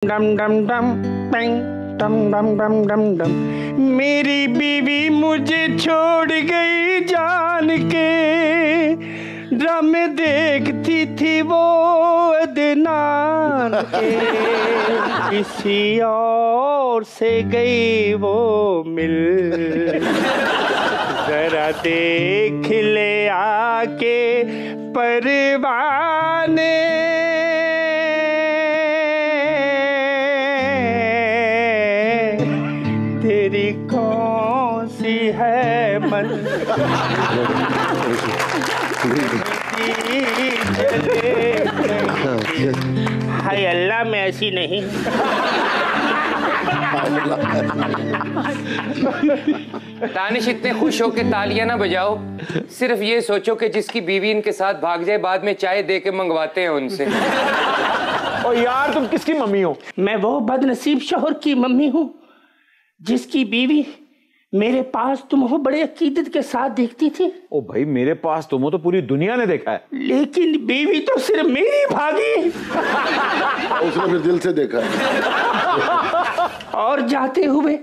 डम डम डम पेंग डम डम डम डम डम। मेरी बीवी मुझे छोड़ गई जान के, ड्रामे देखती थी वो अदनान के, किसी और से गई वो मिल, जरा देख ले आके परवाने, तेरी कौन सी है मन हाय अल्लाह मैं ऐसी नहीं। दानिश इतने खुश हो के तालियां ना बजाओ, सिर्फ ये सोचो कि जिसकी बीवी इनके साथ भाग जाए बाद में चाय दे के मंगवाते हैं उनसे। और यार तुम किसकी मम्मी हो? मैं वो बदनसीब शौहर की मम्मी हूँ जिसकी बीवी मेरे पास तुम हो बड़े अकीदत के साथ देखती थी। ओ भाई मेरे पास तुम हो तो पूरी दुनिया ने देखा है, लेकिन बीवी तो सिर्फ मेरी भागी। उसने फिर दिल से देखा और जाते हुए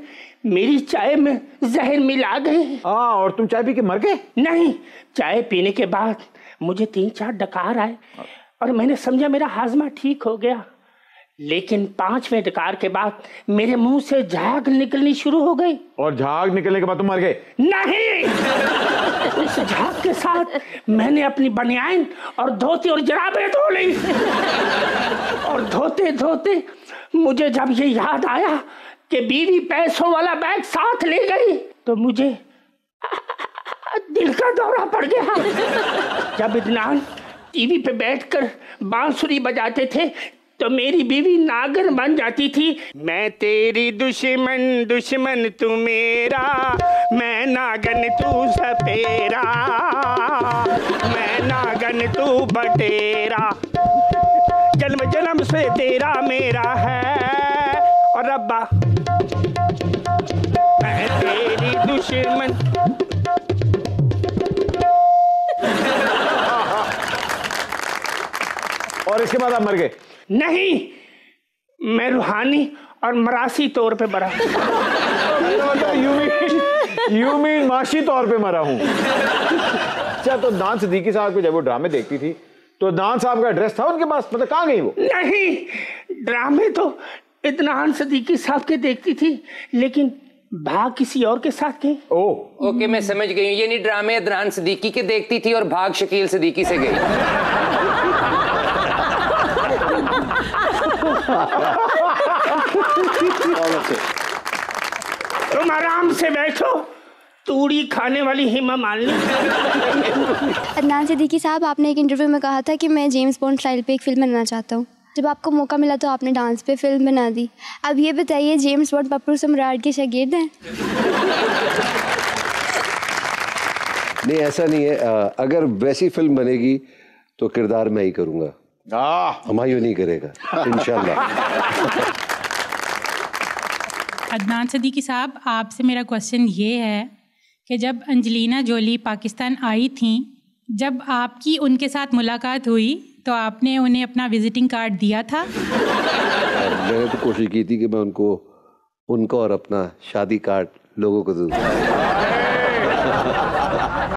मेरी चाय में जहर मिला गए। हाँ, और तुम चाय पी के मर गए? नहीं, चाय पीने के बाद मुझे 3-4 डकार आए और मैंने समझा मेरा हाजमा ठीक हो गया, लेकिन 5वें डकार के बाद मेरे मुंह से झाग निकलनी शुरू हो गई। और झाग निकलने के बाद तुम मर गए? नहीं, उस झाग के साथ मैंने अपनी बनियान और धोती और जराबें धो ली। और धोते धोते मुझे जब ये याद आया कि बीवी पैसों वाला बैग साथ ले गई तो मुझे दिल का दौरा पड़ गया। जब इदनान टीवी पे बैठकर बांसुरी बजाते थे तो मेरी बीवी नागन बन जाती थी। मैं तेरी दुश्मन दुश्मन तू मेरा, मैं नागन तू सपेरा, मैं नागन तू बटेरा, जन्म जन्म से तेरा मेरा है। और रब्बा मैं तेरी दुश्मन। और इसके बाद आप मर गए? नहीं, मैं रूहानी और मरासी तौर पे मरा। यू मीन माशी तौर पे मरा हूँ। अच्छा, तो दान सिद्दीकी साहब को जब वो ड्रामे देखती थी तो दान साहब का एड्रेस था उनके पास? मतलब कहाँ गई वो? नहीं, ड्रामे तो इदनान सिद्दीकी साहब के देखती थी, लेकिन भाग किसी और के साथ गई। ओके, मैं समझ गई हूँ। ये नहीं ड्रामे इदनान सिद्दीकी के देखती थी और भाग शकील सिद्दीकी से गई। तुम आराम से बैठो, तूड़ी खाने वाली हिमा मालिनी। अदनान सिद्दीकी साहब, आपने एक इंटरव्यू में कहा था कि मैं जेम्स बॉन्ड स्टाइल पे एक फिल्म बनाना चाहता हूँ। जब आपको मौका मिला तो आपने डांस पे फिल्म बना दी। अब ये बताइए, जेम्स बॉन्ड पप्पू सम्राट के शागिर्द हैं? नहीं, ऐसा नहीं है। अगर वैसी फिल्म बनेगी तो किरदार मैं ही करूँगा, हुमायूं नहीं करेगा इंशाल्लाह। अदनान सिद्दीकी साहब, आपसे मेरा क्वेश्चन ये है कि जब अंजलिना जोली पाकिस्तान आई थी, जब आपकी उनके साथ मुलाकात हुई तो आपने उन्हें अपना विजिटिंग कार्ड दिया था? मैंने तो कोशिश की थी कि मैं उनको और अपना शादी कार्ड लोगों को दूँ।